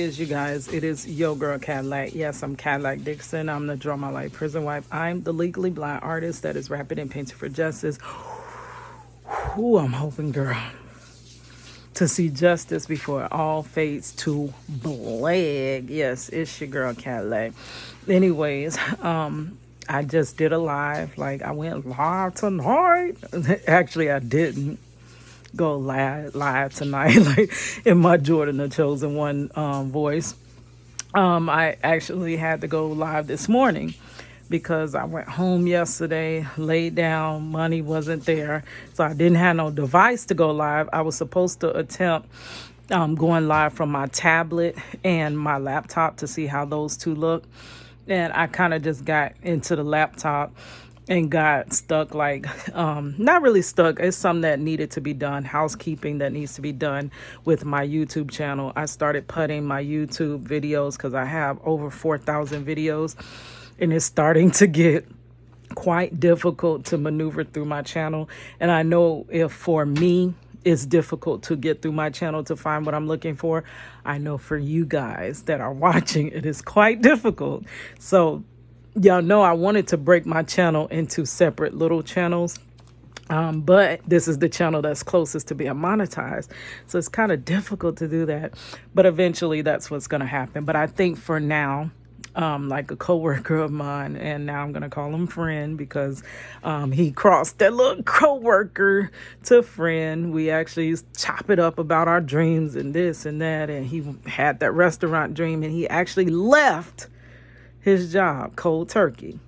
You guys, it is your girl Cadillac. Yes, I'm Cadillac Dixon. I'm the Draw My Life Prison Wife. I'm the legally blind artist that is rapping and painting for justice. Who I'm hoping, girl, to see justice before it all fades to black. Yes, it's your girl Cadillac. Anyways, I just did a live. Like, I went live tonight. Actually, I didn't go live tonight, like in my Jordan the Chosen One voice. I actually had to go live this morning because I went home yesterday, laid down, money wasn't there, so I didn't have no device to go live. I was supposed to attempt going live from my tablet and my laptop to see how those two look, and I kind of just got into the laptop and got stuck, like not really stuck. It's something that needed to be done, housekeeping that needs to be done with my YouTube channel. I started putting my YouTube videos because I have over 4,000 videos, and it's starting to get quite difficult to maneuver through my channel. And I know if for me it's difficult to get through my channel to find what I'm looking for, I know for you guys that are watching, it is quite difficult. So y'all know I wanted to break my channel into separate little channels, but this is the channel that's closest to being monetized. So it's kind of difficult to do that, but eventually that's what's going to happen. But I think for now, like a coworker of mine, and now I'm going to call him friend because he crossed that little coworker to friend. We actually chop it up about our dreams and this and that, and he had that restaurant dream, and he actually left his job cold turkey.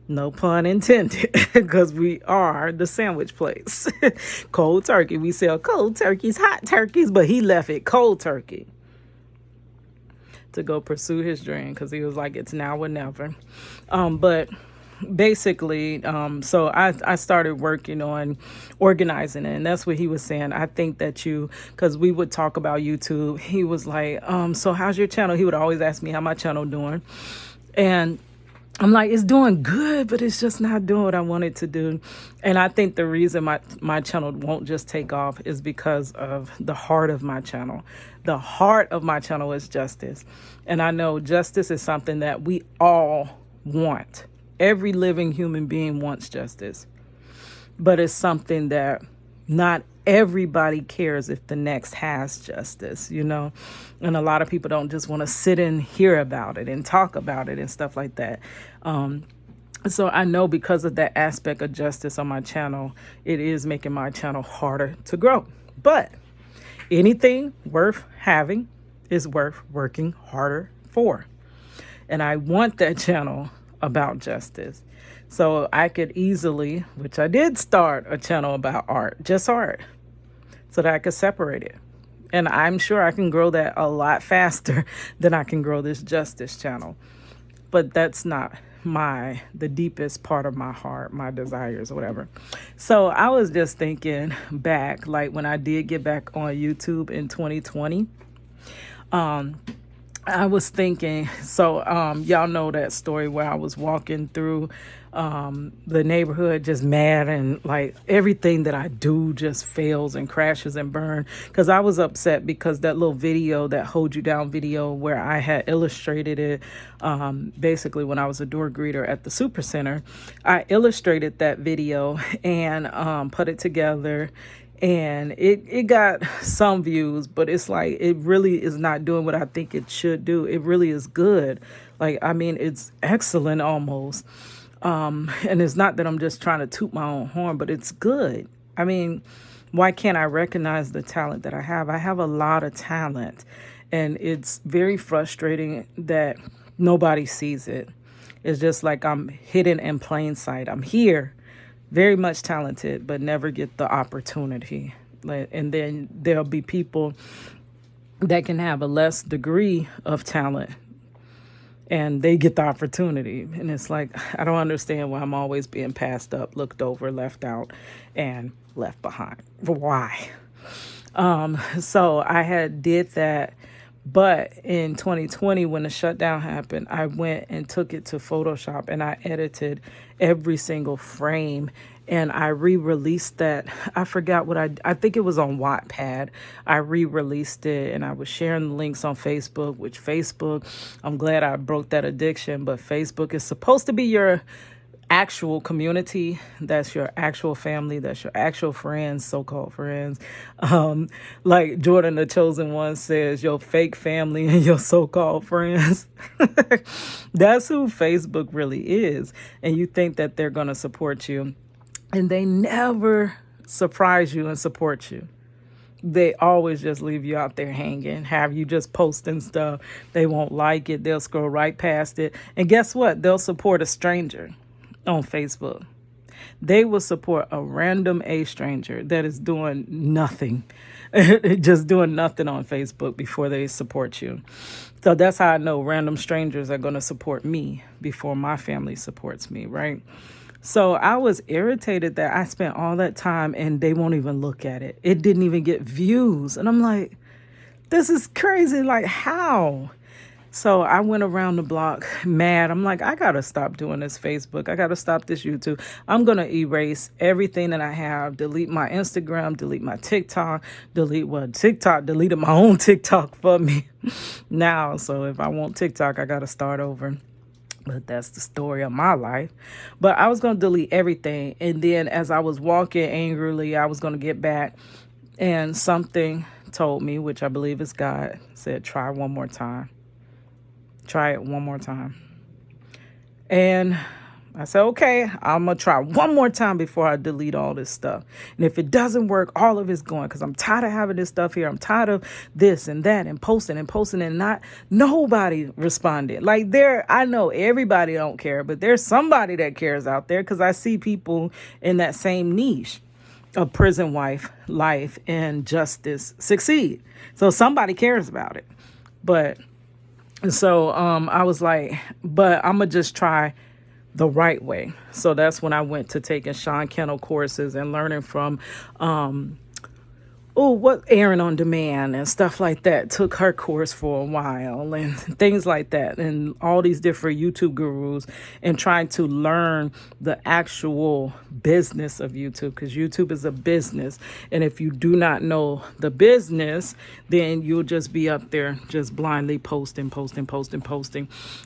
No pun intended, because we are the sandwich place. Cold turkey. We sell cold turkeys, hot turkeys, but he left it cold turkey to go pursue his dream because he was like, it's now or never. But basically, so I started working on organizing it, and that's what he was saying. I think that because we would talk about YouTube, he was like, so how's your channel? He would always ask me how my channel doing, and I'm like, it's doing good, but it's just not doing what I want it to do. And I think the reason my channel won't just take off is because of the heart of my channel. The heart of my channel is justice. And I know justice is something that we all want. Every living human being wants justice. But it's something that not everybody cares if the next has justice, you know? And a lot of people don't just want to sit and hear about it and talk about it and stuff like that. So I know because of that aspect of justice on my channel, it is making my channel harder to grow. But anything worth having is worth working harder for. And I want that channel about justice. So I could easily, which I did start a channel about art, just art, so that I could separate it. And I'm sure I can grow that a lot faster than I can grow this justice channel. But that's not the deepest part of my heart, my desires or whatever. So I was just thinking back, like when I did get back on YouTube in 2020, I was thinking, so y'all know that story where I was walking through the neighborhood just mad, and like everything that I do just fails and crashes and burns, because I was upset because that little video, that hold you down video where I had illustrated it, basically when I was a door greeter at the super center, I illustrated that video and put it together. And it got some views, but it's like, it really is not doing what I think it should do. It really is good. Like, I mean, it's excellent almost. And it's not that I'm just trying to toot my own horn, but it's good. I mean, why can't I recognize the talent that I have? I have a lot of talent, and it's very frustrating that nobody sees it. It's just like I'm hidden in plain sight. I'm here, very much talented, but never get the opportunity. And then there'll be people that can have a less degree of talent and they get the opportunity. And it's like, I don't understand why I'm always being passed up, looked over, left out, and left behind. Why? So I had did that. But in 2020, when the shutdown happened, I went and took it to Photoshop and I edited every single frame and I re-released that. I forgot what I think it was on Wattpad. I re-released it, and I was sharing the links on Facebook, which Facebook, I'm glad I broke that addiction, but Facebook is supposed to be your actual community. That's your actual family. That's your actual friends, so-called friends. Like Jordan the Chosen One says, your fake family and your so-called friends. That's who Facebook really is. And you think that they're going to support you, and they never surprise you and support you. They always just leave you out there hanging, have you just posting stuff. They won't like it. They'll scroll right past it. And guess what? They'll support a stranger on Facebook. They will support a random stranger that is doing nothing, just doing nothing on Facebook before they support you. So that's how I know random strangers are going to support me before my family supports me, right? So I was irritated that I spent all that time and they won't even look at it. It didn't even get views. And I'm like, this is crazy. Like, how? So I went around the block mad. I'm like, I got to stop doing this Facebook. I got to stop this YouTube. I'm going to erase everything that I have, delete my Instagram, delete my TikTok, TikTok deleted my own TikTok for me now. So if I want TikTok, I got to start over. But that's the story of my life. But I was going to delete everything. And then as I was walking angrily, I was going to get back. And something told me, which I believe is God, said, try one more time. Try it one more time. And I said, okay, I'm going to try one more time before I delete all this stuff. And if it doesn't work, all of it's going, because I'm tired of having this stuff here. I'm tired of this and that and posting and not nobody responded. Like I know everybody don't care, but there's somebody that cares out there, because I see people in that same niche of prison wife life and justice succeed. So somebody cares about it. But so I was like, but I'm going to just try the right way. So that's when I went to taking Sean Kennel courses and learning from Aaron on Demand and stuff like that. Took her course for a while and things like that, and all these different YouTube gurus, and trying to learn the actual business of YouTube, because YouTube is a business. And if you do not know the business, then you'll just be up there just blindly posting.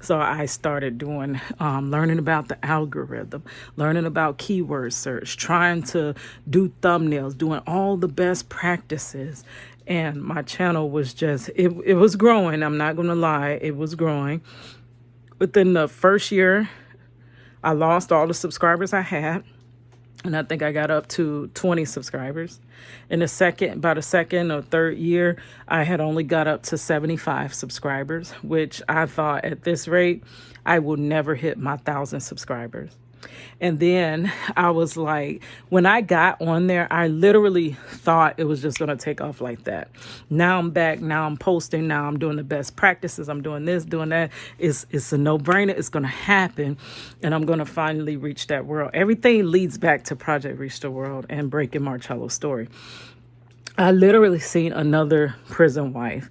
So I started doing, learning about the algorithm, learning about keyword search, trying to do thumbnails, doing all the best practices. And my channel was just, it was growing. I'm not going to lie. It was growing. Within the first year, I lost all the subscribers I had. And I think I got up to 20 subscribers. In the second or third year, I had only got up to 75 subscribers, which I thought at this rate, I will never hit my 1,000 subscribers. And then I was like, when I got on there, I literally thought it was just going to take off like that. Now I'm back. Now I'm posting. Now I'm doing the best practices. I'm doing this, doing that. It's a no-brainer. It's going to happen. And I'm going to finally reach that world. Everything leads back to Project Reach the World and Breaking Marcello's story. I literally seen another prison wife.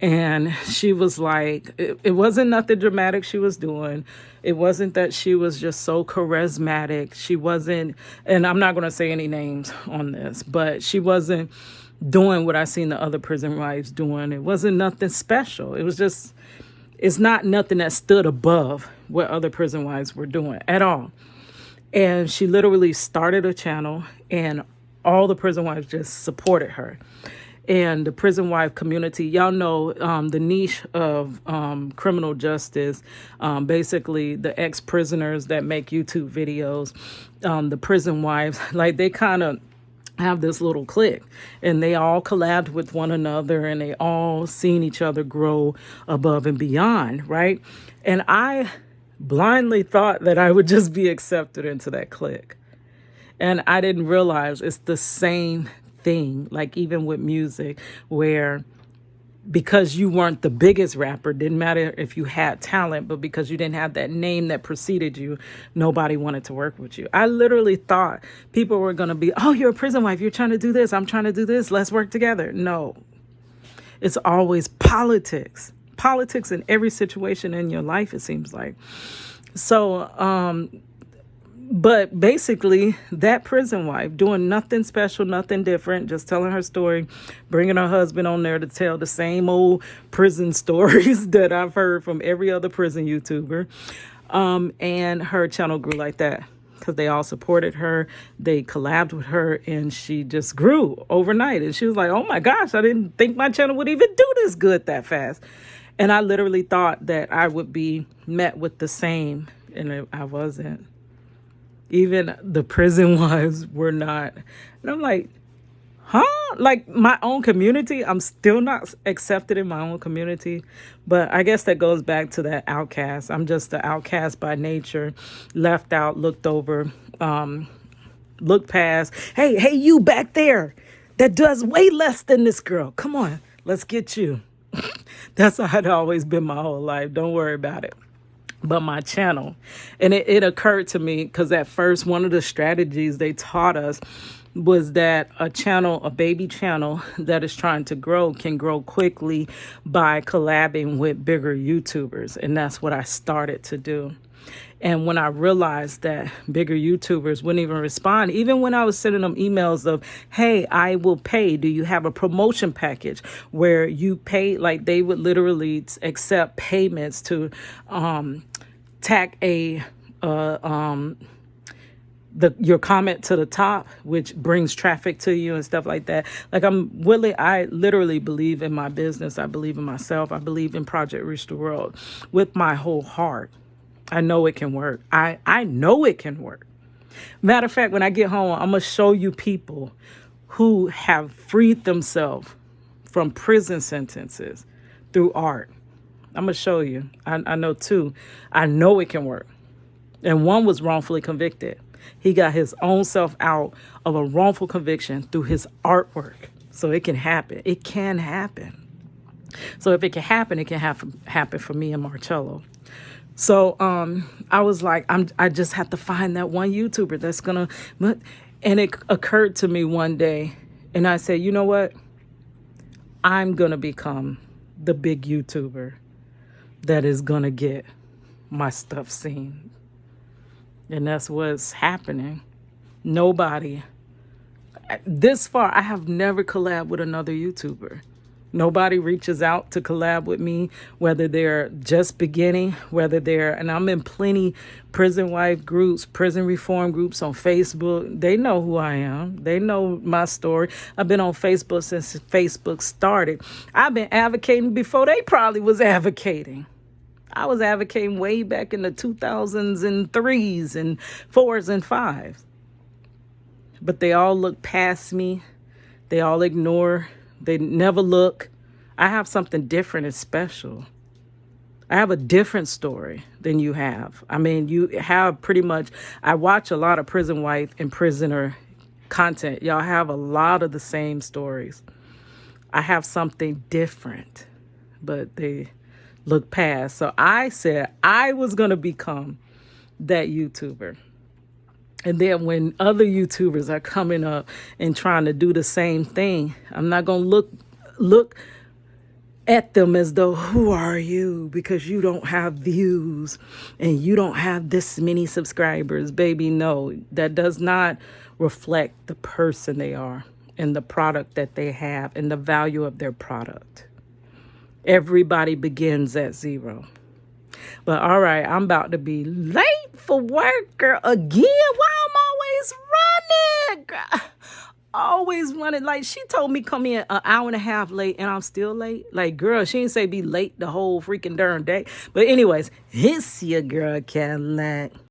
And she was like, it wasn't nothing dramatic she was doing. It wasn't that she was just so charismatic. She wasn't, and I'm not going to say any names on this, but she wasn't doing what I seen the other prison wives doing. It wasn't nothing special. It was just, it's not nothing that stood above what other prison wives were doing at all. And she literally started a channel, and all the prison wives just supported her. And the prison wife community, y'all know the niche of criminal justice, basically the ex-prisoners that make YouTube videos, the prison wives, like they kind of have this little clique, and they all collabed with one another, and they all seen each other grow above and beyond, right? And I blindly thought that I would just be accepted into that clique. And I didn't realize it's the same thing, like even with music, where because you weren't the biggest rapper, didn't matter if you had talent, but because you didn't have that name that preceded you, nobody wanted to work with you. I literally thought people were going to be, oh, you're a prison wife, you're trying to do this, I'm trying to do this, let's work together. No, it's always politics in every situation in your life, it seems like. So But basically, that prison wife doing nothing special, nothing different, just telling her story, bringing her husband on there to tell the same old prison stories that I've heard from every other prison YouTuber. And her channel grew like that because they all supported her. They collabed with her and she just grew overnight. And she was like, oh my gosh, I didn't think my channel would even do this good that fast. And I literally thought that I would be met with the same, and I wasn't. Even the prison wives were not. And I'm like, huh? Like my own community, I'm still not accepted in my own community. But I guess that goes back to that outcast. I'm just the outcast by nature, left out, looked over, looked past. Hey, you back there that does way less than this girl. Come on, let's get you. That's how it's always been my whole life. Don't worry about it. But my channel, and it occurred to me because at first one of the strategies they taught us was that a baby channel that is trying to grow can grow quickly by collabing with bigger YouTubers. And that's what I started to do. And when I realized that bigger YouTubers wouldn't even respond, even when I was sending them emails of, hey, I will pay. Do you have a promotion package where you pay? Like they would literally accept payments to tack your comment to the top, which brings traffic to you and stuff like that. Like I literally believe in my business. I believe in myself. I believe in Project Reach the World with my whole heart. I know it can work. I know it can work. Matter of fact, when I get home, I'm going to show you people who have freed themselves from prison sentences through art. I'm going to show you. I know two. I know it can work. And one was wrongfully convicted. He got his own self out of a wrongful conviction through his artwork. So it can happen. It can happen. So if it can happen, it can happen for me and Marcello. So I was like, I just have to find that one YouTuber that's going to, and it occurred to me one day, and I said, you know what? I'm going to become the big YouTuber that is going to get my stuff seen. And that's what's happening. Nobody, this far, I have never collabed with another YouTuber. Nobody reaches out to collab with me, whether they're just beginning, and I'm in plenty prison wife groups, prison reform groups on Facebook. They know who I am. They know my story. I've been on Facebook since Facebook started. I've been advocating before they probably was advocating. I was advocating way back in the 2000s and 3s and 4s and 5s. But they all look past me. They all ignore. They never look. I have something different and special. I have a different story than you have. I mean, you have pretty much, I watch a lot of prison wife and prisoner content. Y'all have a lot of the same stories. I have something different, but they look past. So I said I was going to become that YouTuber. And then when other YouTubers are coming up and trying to do the same thing, I'm not going to look at them as though, who are you? Because you don't have views and you don't have this many subscribers. Baby, no, that does not reflect the person they are and the product that they have and the value of their product. Everybody begins at zero. But all right, I'm about to be late for work, girl, again. Why I'm always running, girl? Always running. Like, she told me come in an hour and a half late, and I'm still late. Like, girl, she didn't say be late the whole freaking darn day. But anyways, it's your girl, Cadillac.